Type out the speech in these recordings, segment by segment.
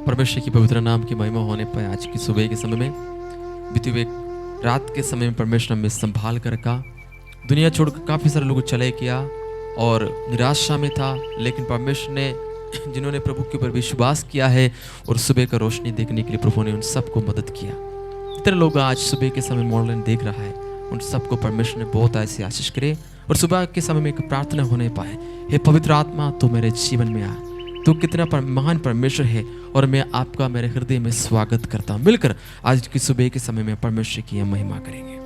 परमेश्वर की पवित्र नाम की महिमा होने पाए। आज की सुबह के समय में, बीते हुए रात के समय में परमेश्वर हमें संभाल कर रखा। दुनिया छोड़कर काफ़ी सारे लोग चले किया और निराशा में था, लेकिन परमेश्वर ने जिन्होंने प्रभु के ऊपर विश्वास किया है और सुबह का रोशनी देखने के लिए प्रभु ने उन सबको मदद किया। इतने लोग आज सुबह के समय मॉडल देख रहा है, उन सबको परमेश्वर ने बहुत ऐसी आशीष करे और सुबह के समय में एक प्रार्थना होने पाए। हे पवित्र आत्मा, तू मेरे जीवन में आ, तू कितना महान परमेश्वर है और मैं आपका मेरे हृदय में स्वागत करता हूँ। मिलकर आज की सुबह के समय में परमेश्वर की महिमा करेंगे।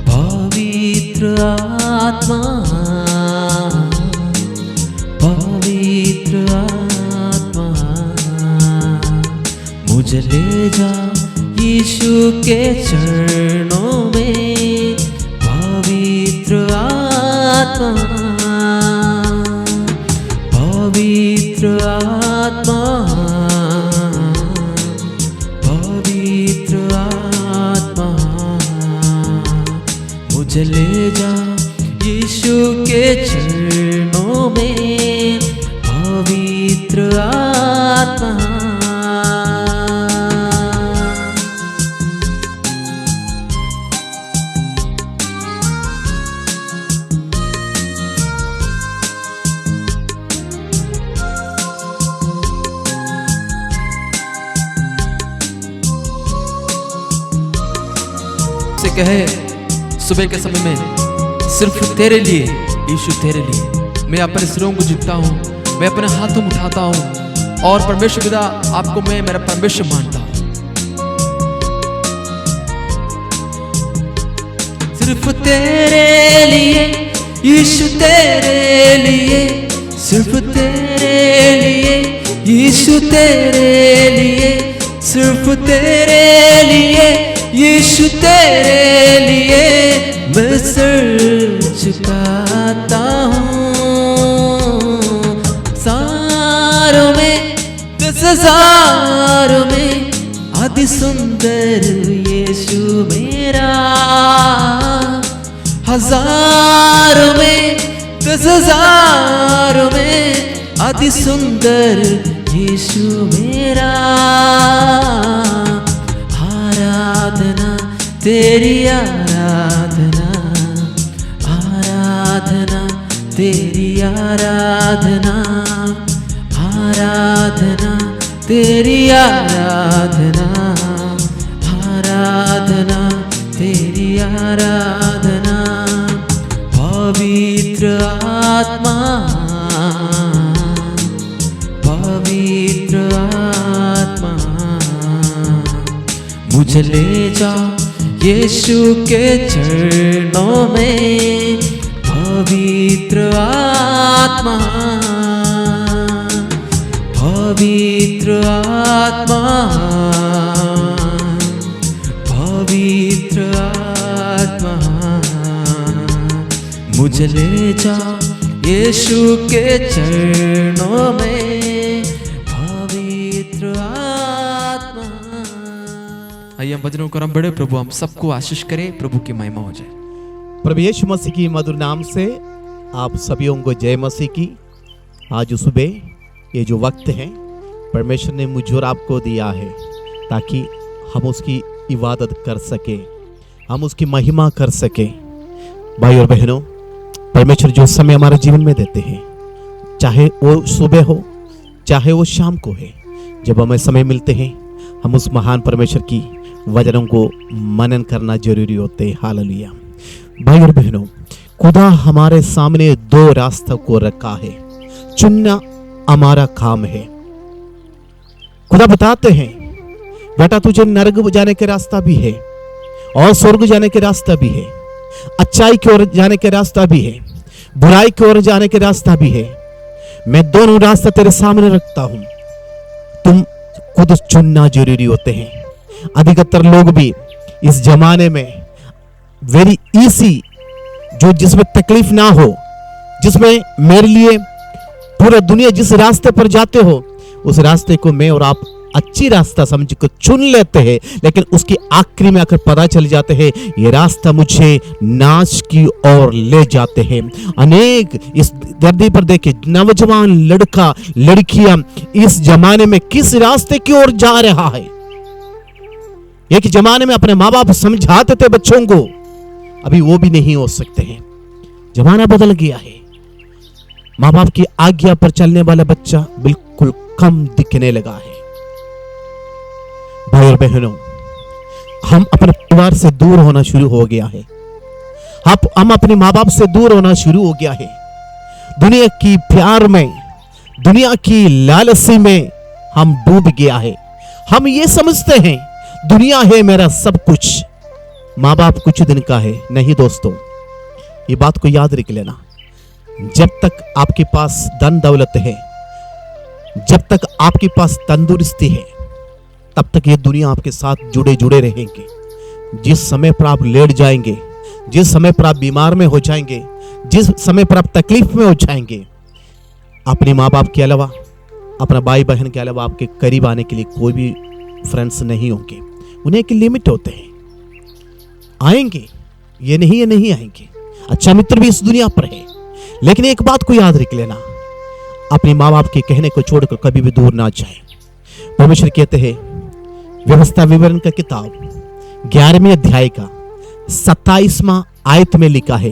पवित्र आत्मा, पवित्र आत्मा, मुझे ले जा यीशु के चरणों में। पवित्र आत्मा, पवित्र आत्मा, पवित्र आत्मा, मुझे ले जा यीशु के चरणों में। पवित्र आत्मा, से कहे सुबह के समय में सिर्फ तेरे लिए यीशु, तेरे लिए मैं अपने सिरों को झुकता हूँ, मैं अपने हाथों में उठाता हूँ और परमेश्वर पिता आपको मैं मेरा परमेश्वर मानता हूँ। सिर्फ तेरे लिए यीशु, तेरे लिए, सिर्फ तेरे लिए यीशु, तेरे लिए, सिर्फ तेरे लिए यीशु, तेरे लिए मैं सर झुकाता हूँ। सारों में, 10,000 में अति सुंदर यीशु मेरा। हजारों में, 10,000 में अति सुंदर यीशु मेरा। आराधना तेरी, आराधना, आराधना तेरी, आराधना, आराधना तेरी, आराधना, आराधना तेरी, आराधना। पवित्र आत्मा, पवित्र आत्मा, मुझे ले जा यीशु के चरणों में। पवित्र आत्मा, पवित्र आत्मा, पवित्र आत्मा, मुझे ले जा यीशु के चरणों में। पवित्र आत्मा। आइए हम भजनों को बढ़े, प्रभु हम सबको आशीष करे, प्रभु की महिमा हो जाए। प्रभु यीशु मसीह की मधुर नाम से आप सभी को जय मसीह की। आज सुबह ये जो वक्त है परमेश्वर ने मुझे और आपको दिया है ताकि हम उसकी इबादत कर सके, हम उसकी महिमा कर सके। भाई और बहनों, परमेश्वर जो समय हमारे जीवन में देते हैं, चाहे वो सुबह हो चाहे वो शाम को है, जब हमें समय मिलते हैं हम उस महान परमेश्वर की वचनों को मनन करना जरूरी होते हैं। हालेलुया। भाई और बहनों, खुदा हमारे सामने दो रास्तों को रखा है, चुनना हमारा काम है। खुदा बताते हैं बेटा तुझे नरक जाने के रास्ता भी है और स्वर्ग जाने के रास्ता भी है, अच्छाई की ओर जाने के रास्ता भी है, बुराई की ओर जाने के रास्ता भी है। मैं दोनों रास्ते तेरे सामने रखता हूं, तुम खुद चुनना जरूरी होते हैं। अधिकतर लोग भी इस जमाने में वेरी इजी, जो जिसमें तकलीफ ना हो, जिसमें मेरे लिए पूरा दुनिया जिस रास्ते पर जाते हो उस रास्ते को मैं और आप अच्छी रास्ता समझ कर चुन लेते हैं, लेकिन उसकी आखिरी में आकर पता चल जाते हैं ये रास्ता मुझे नाश की ओर ले जाते हैं। अनेक इस धरती पर देखे नौजवान लड़का लड़कियां इस जमाने में किस रास्ते की ओर जा रहा है। एक जमाने में अपने माँ बाप समझाते थे बच्चों को, अभी वो भी नहीं हो सकते हैं। जमाना बदल गया है। माँ बाप की आज्ञा पर चलने वाला बच्चा बिल्कुल कम दिखने लगा है। भाई और बहनों, हम अपने परिवार से दूर होना शुरू हो गया है। हम अपने माँ बाप से दूर होना शुरू हो गया है। दुनिया की प्यार में, दुनिया की लालसी में हम डूब गया है। हम ये समझते हैं दुनिया है मेरा सब कुछ, माँ बाप कुछ दिन का है। नहीं दोस्तों, ये बात को याद रख लेना। जब तक आपके पास धन दौलत है, जब तक आपके पास तंदुरुस्ती है, तब तक ये दुनिया आपके साथ जुड़े जुड़े रहेंगे। जिस समय पर आप लेट जाएंगे, जिस समय पर आप बीमार में हो जाएंगे, जिस समय पर आप तकलीफ में हो जाएंगे, अपने माँ बाप के अलावा, अपना भाई बहन के अलावा आपके करीब आने के लिए कोई भी फ्रेंड्स नहीं होंगे। उन्हें एक लिमिट होते हैं, आएंगे ये नहीं आएंगे। अच्छा मित्र भी इस दुनिया पर है, लेकिन एक बात को याद रख लेना, अपने माँ बाप के कहने को छोड़कर कभी भी दूर ना जाए। परमेश्वर कहते हैं व्यवस्था विवरण का किताब 11वें अध्याय का 27वां आयत में लिखा है,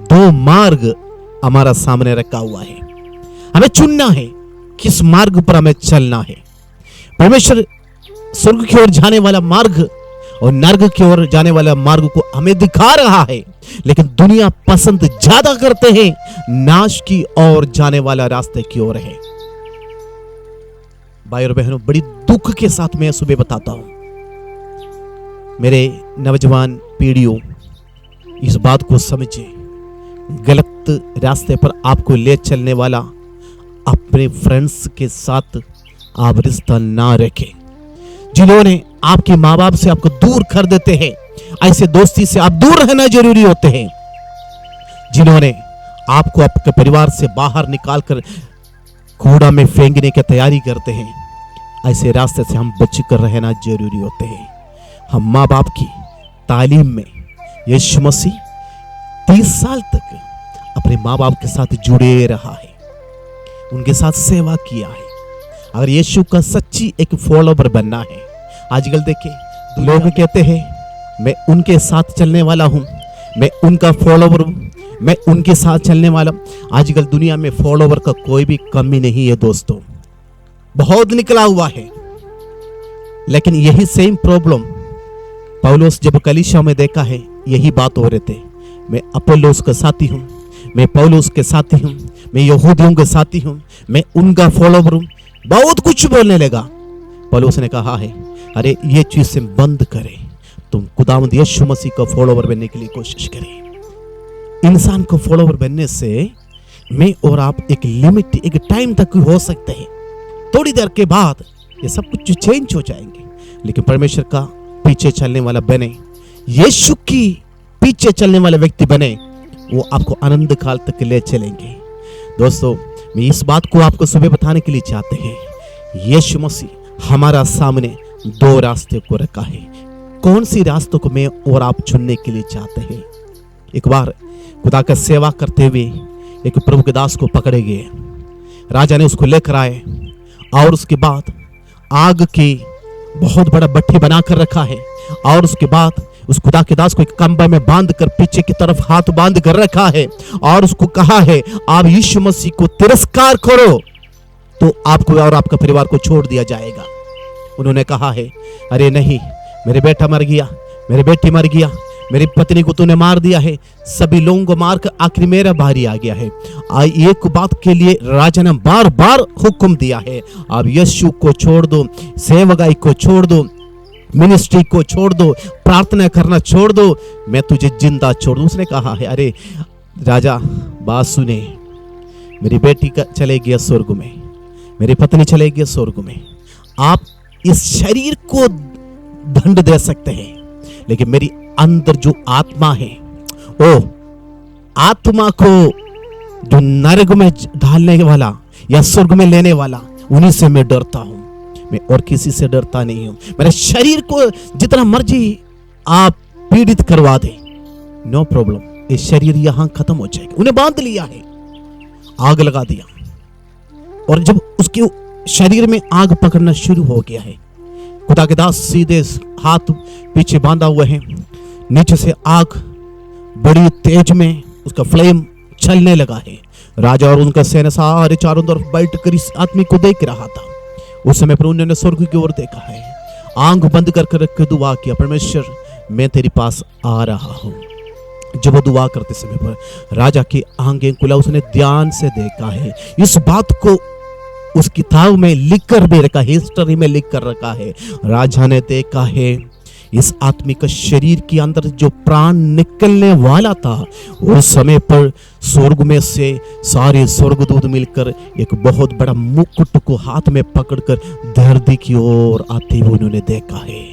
2 मार्ग हमारा सामने रखा हुआ है, हमें चुनना है किस मार्ग पर हमें चलना है। परमेश्वर स्वर्ग की ओर जाने वाला मार्ग और नरक की ओर जाने वाला मार्ग को हमें दिखा रहा है, लेकिन दुनिया पसंद ज्यादा करते हैं नाश की ओर जाने वाला रास्ते की ओर है। भाई और बहनों, बड़ी दुख के साथ मैं सुबह बताता हूं, मेरे नौजवान पीढ़ियों इस बात को समझे, गलत रास्ते पर आपको ले चलने वाला अपने फ्रेंड्स के साथ आप रिश्ता ना रखें। जिन्होंने आपके माँ बाप से आपको दूर कर देते हैं, ऐसे दोस्ती से आप दूर रहना जरूरी होते हैं। जिन्होंने आपको आपके परिवार से बाहर निकालकर कूड़ा में फेंकने की तैयारी करते हैं, ऐसे रास्ते से हम बच कर रहना जरूरी होते हैं। हम माँ बाप की तालीम में यीशु मसीह 30 साल तक अपने माँ बाप के साथ जुड़े रहा है, उनके साथ सेवा किया है। अगर यीशु का सच्ची एक फॉलोवर बनना है, आजकल देखिए लोग कहते हैं मैं उनके साथ चलने वाला हूं, मैं उनका फॉलोवर हूं, मैं उनके साथ चलने वाला। आजकल दुनिया में फॉलोवर का कोई भी कमी नहीं है दोस्तों, बहुत निकला हुआ है। लेकिन यही सेम प्रॉब्लम पौलुस जब कलीसिया में देखा है, यही बात हो रहे थे, मैं अपोलोस का साथी हूं, मैं पौलुस के साथी हूं, मैं यहूदियों के साथी हूं, मैं उनका फॉलोवर हूं, बहुत कुछ बोलने लगा। पौलुस ने कहा है अरे ये चीज से बंद करें, तुम खुदावंद यीशु मसीह का फॉलोवर बनने के लिए कोशिश करें। इंसान को फॉलोवर बनने से मैं और आप एक लिमिट, एक टाइम तक हो सकते हैं, थोड़ी देर के बाद ये सब कुछ चेंज हो जाएंगे। लेकिन परमेश्वर का पीछे चलने वाला बने, यीशु की पीछे चलने वाला व्यक्ति बने, वो आपको आनंद काल तक ले चलेंगे। दोस्तों, मैं इस बात को आपको सुबह बताने के लिए चाहते हैं, यीशु मसीह हमारा सामने 2 रास्ते को रखा है। कौन सी रास्तों को मैं और आप चुनने के लिए चाहते हैं? एक बार खुदा का सेवा करते हुए एक प्रभु के दास को पकड़े गए, राजा ने उसको लेकर आए और उसके बाद आग की बहुत बड़ा भट्टी बनाकर रखा है, और उसके बाद उस खुदा के दास को एक कंबल में बांध कर पीछे की तरफ हाथ बांध कर रखा है, और उसको कहा है आप यीशु मसीह को तिरस्कार करो तो आपको और आपका परिवार को छोड़ दिया जाएगा। उन्होंने कहा है अरे नहीं, मेरे बेटा मर गया, मेरी बेटी मर गया, मेरी पत्नी को तूने मार दिया है, सभी लोगों को मार कर आखिर मेरा बारी आ गया है। एक बात के लिए राजा ने बार बार हुक्म दिया है, आप यीशु को छोड़ दो, सेवकाई को छोड़ दो, मिनिस्ट्री को छोड़ दो, प्रार्थना करना छोड़ दो, मैं तुझे जिंदा छोड़ दूं। उसने कहा है अरे राजा बात सुने, मेरी बेटी का चले गया स्वर्ग में, मेरी पत्नी चले गई स्वर्ग में, आप इस शरीर को दंड दे सकते हैं, लेकिन मेरी अंदर जो आत्मा है, वो आत्मा को जो नरक में डालने वाला या स्वर्ग में लेने वाला, उन्हीं से मैं डरता हूं। मैं और किसी से डरता नहीं हूं। मेरे शरीर को जितना मर्जी आप पीड़ित करवा दे, नो प्रॉब्लम, ये शरीर यहां खत्म हो जाएगा। उन्हें बांध लिया है, आग लगा दिया, और जब उसके शरीर में आग पकड़ना शुरू हो गया है, खुदा के दास सीधे हाथ पीछे बांधा हुआ है, नीचे से आग बड़ी तेज में उसका फ्लेम चलने लगा है। राजा और उनका सेना सारे चारों तरफ बैठ कर इस आदमी को देख रहा था। उस समय पर उन्होंने स्वर्ग की ओर देखा है, आंख बंद कर रख के दुआ किया, परमेश्वर मैं तेरे पास आ रहा हूं। जब वो दुआ करते समय पर राजा की आंखें खुला, उसने ध्यान से देखा है। इस बात को उस किताब में लिख कर भी रखा, हिस्ट्री में लिख कर रखा है। राजा ने देखा है इस आदमी का शरीर के अंदर जो प्राण निकलने वाला था, उस समय पर स्वर्ग में से सारे स्वर्गदूत मिलकर एक बहुत बड़ा मुकुट को हाथ में पकड़कर धरती की ओर आते हुए उन्होंने देखा है।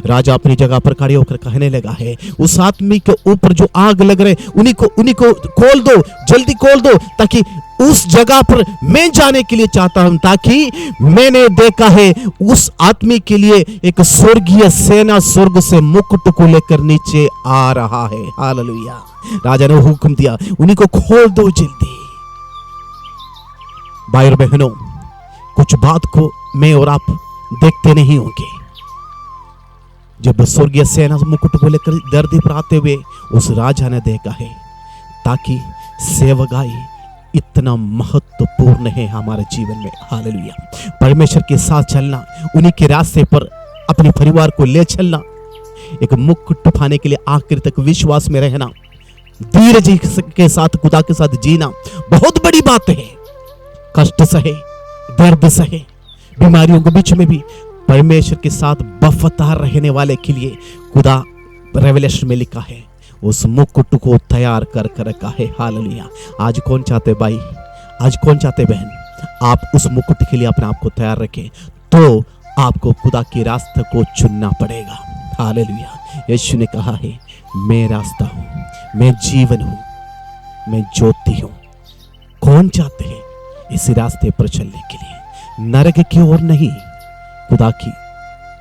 राजा अपनी जगह पर खड़े होकर कहने लगा है, उस आदमी के ऊपर जो आग लग रहे उन्हीं को खोल दो, जल्दी खोल दो, ताकि उस जगह पर मैं जाने के लिए चाहता हूं, ताकि मैंने देखा है उस आदमी के लिए एक स्वर्गीय सेना स्वर्ग से मुकुट को लेकर नीचे आ रहा है। हालेलुया। राजा ने हुक्म दिया, उन्हीं को खोल दो जल्दी। भाई और बहनों, कुछ बात को मैं और आप देखते नहीं होंगे। जब स्वर्गीय सेना मुकुट को लेकर धरती पर आते हुए उस राजा ने देखा है, ताकि सेवकाई इतना महत्वपूर्ण है हमारे जीवन में। हालेलुया। परमेश्वर के साथ चलना, उन्हीं के रास्ते पर अपने परिवार को ले चलना, एक मुकुट पाने के लिए आखिर तक विश्वास में रहना, धीरज के साथ खुदा के साथ जीना बहुत बड़ी बात है। कष्ट सहे, दर्द सहे, बीमारियों के बीच में भी परमेश्वर के साथ वफादार रहने वाले के लिए खुदा रेवलेशन में लिखा है, उस मुकुट को तैयार कर रखा है। हालेलुया। आज कौन चाहते भाई, आज कौन चाहते बहन, आप उस मुकुट के लिए अपने आप को तैयार रखें, तो आपको खुदा के रास्ते को चुनना पड़ेगा। हालेलुया। यीशु ने कहा है, मैं रास्ता हूं, मैं जीवन हूं, मैं ज्योति हूं। कौन चाहते हैं इस रास्ते पर चलने के लिए, नरक की ओर नहीं, खुदा की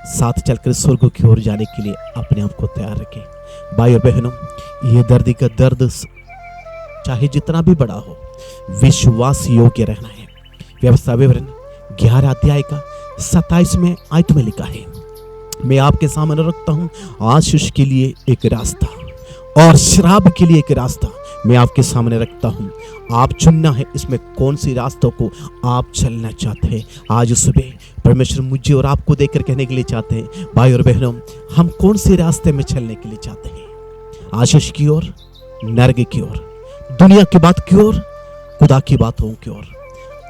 साथ चलकर स्वर्ग की ओर जाने के लिए अपने आप को तैयार रखें। भाई और बहनों, ये दर्द का दर्द चाहे जितना भी बड़ा हो, विश्वास योग्य रहना है। व्यवस्था विवरण 11 अध्याय का 27 में आयत में लिखा है, मैं आपके सामने रखता हूं आशीष के लिए एक रास्ता और श्राप के लिए एक रास्ता मैं आपके सामने रखता हूं। आप चुनना है इसमें कौन सी रास्तों को आप चलना चाहते हैं। आज सुबह परमेश्वर मुझे और आपको देखकर कहने के लिए चाहते हैं, भाई और बहनों, हम कौन से रास्ते में चलने के लिए चाहते हैं, आशीष की ओर, नरक की ओर, दुनिया की बात की ओर, खुदा की बातों की ओर।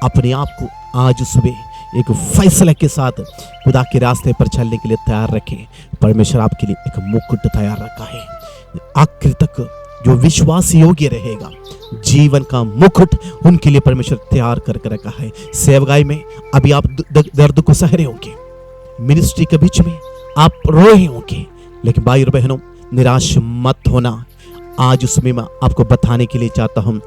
अपने आप को आज सुबह एक फैसले के साथ खुदा के रास्ते पर चलने के लिए तैयार रखें। परमेश्वर आपके लिए एक मुकुट तैयार रखा है, आखिर तक जो विश्वास योग्य रहेगा, जीवन का मुकुट उनके लिए परमेश्वर तैयार कर रखा है। सेवकाई में अभी आप दर्द को सह रहे होंगे, मिनिस्ट्री के बीच में आप रोए होंगे, लेकिन भाई और बहनों, निराश मत होना। आज उसमें मैं आपको बताने के लिए चाहता हूं,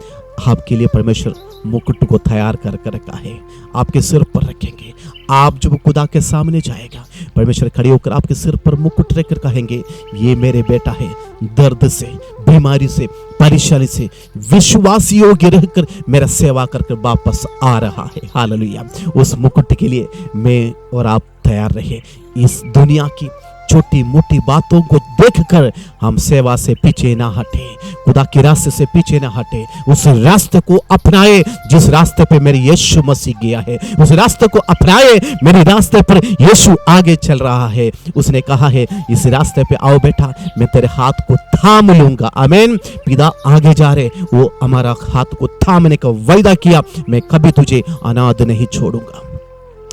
आपके लिए परमेश्वर मुकुट को तैयार कर रखा है, आपके सिर पर रखेंगे। आप जब खुदा के सामने जाएगा, परमेश्वर खड़े होकर आपके सिर पर मुकुट रखकर कहेंगे, ये मेरे बेटा है, दर्द से, बीमारी से, परेशानी से विश्वास योग्य रहकर मेरा सेवा करके वापस आ रहा है। हालेलुया। उस मुकुट के लिए मैं और आप तैयार रहे। इस दुनिया की छोटी मोटी बातों को देखकर हम सेवा से पीछे ना हटे, खुदा के रास्ते से पीछे ना हटे, उस रास्ते को अपनाए जिस रास्ते पे मेरे यीशु मसीह गया है, उस रास्ते को अपनाए, मेरे रास्ते पर यीशु आगे चल रहा है। उसने कहा है, इस रास्ते पे आओ बेटा, मैं तेरे हाथ को थाम लूंगा। आमीन। पिता आगे जा रहे, वो हमारा हाथ को थामने का वायदा किया, मैं कभी तुझे अनाथ नहीं छोड़ूंगा।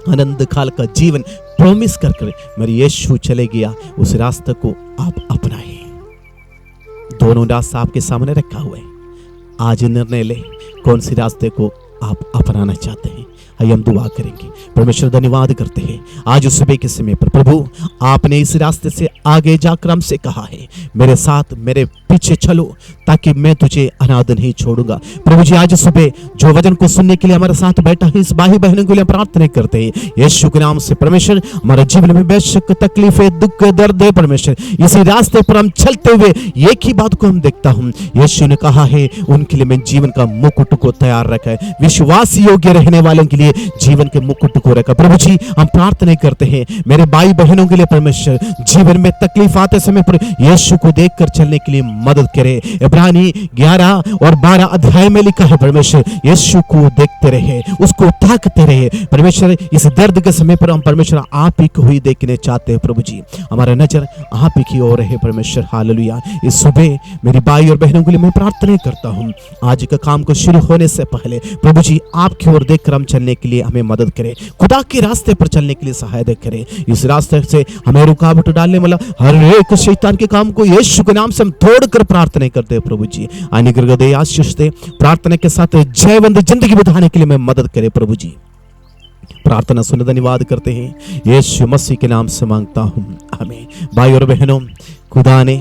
आनंद काल का जीवन प्रॉमिस कर मेरे यीशु चले गया, उस रास्ते को आप अपनाए। दोनों रास्ता आपके सामने रखा हुआ है। आज निर्णय ले, कौन सी रास्ते को आप अपनाना चाहते हैं। आइए हम दुआ करेंगे। परमेश्वर धन्यवाद करते हैं आज उस सुबह के समय पर, प्रभु आपने इस रास्ते से आगे जाकर हमसे कहा है, मेरे साथ मेरे पीछे चलो ताकि मैं तुझे अनाथ नहीं छोड़ूंगा। प्रभु जी आज सुबह जो वचन को सुनने के लिए हमारे साथ बैठा है, इस भाई बहनों के लिए प्रार्थना करते हैं यीशु के नाम से। परमेश्वर हमारे जीवन में बेशक तकलीफ है, दुख है, दर्द है, परमेश्वर इसी रास्ते पर हम चलते हुए एक ही बात को हम देखता हूं, यीशु ने कहा है उनके लिए मैं जीवन का मुकुट को तैयार रखा है, विश्वास योग्य रहने वालों के लिए जीवन के मुकुट को रखा। प्रभु जी हम प्रार्थना करते हैं मेरे भाई बहनों के लिए परमेश्वर जीवन में तकलीफ आते समय पर यीशु को देखकर चलने के लिए मदद करे। इब्रानी 11 और 12 अध्याय में लिखा है परमेश्वर यीशु को देखते रहे, उसको ताकते रहे। परमेश्वर इस दर्द के समय पर हम परमेश्वर आप ही को ही देखने चाहते हैं। प्रभु जी हमारा नजर आप ही की ओर है परमेश्वर। हालेलुया। इस सुबह मेरी भाई और बहनों के लिए मैं प्रार्थना करता हूं आज का काम को शुरू होने से पहले प्रभु जी आपकी ओर देखकर हम चलने के लिए हमें मदद करें, खुदा के रास्ते पर चलने के लिए सहायता करें। इस रास्ते से हमें रुकावट डालने वाला हर एक शैतान के काम को यीशु के नाम से हम तोड़कर प्रार्थना करते हैं। प्रभु जी अनुग्रह दे, आशीष दे, प्रार्थना के साथ जयवंत जिंदगी बिताने के लिए मैं मदद करें। प्रभु जी प्रार्थना सुन धन्यवाद करते हैं यीशु मसीह के नाम से मांगता हूं, आमीन। भाई और बहनों खुदा ने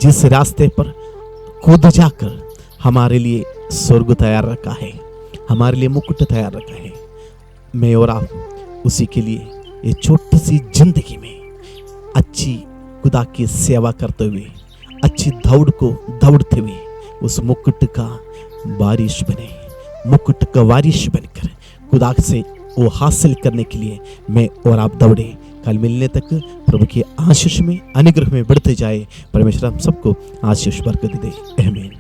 जिस रास्ते पर खुद जाकर हमारे लिए स्वर्ग तैयार रखा है, हमारे लिए मुकुट तैयार रखा है, मैं और आप उसी के लिए ये छोटी सी जिंदगी में अच्छी खुदा की सेवा करते हुए अच्छी दौड़ को दौड़ते हुए उस मुकुट का वारिश बने, मुकुट का वारिश बनकर खुदा से वो हासिल करने के लिए मैं और आप दौड़े। कल मिलने तक प्रभु की आशीष में अनुग्रह में बढ़ते जाए। परमेश्वर हम सबको आशीष बरकत दे। आमीन।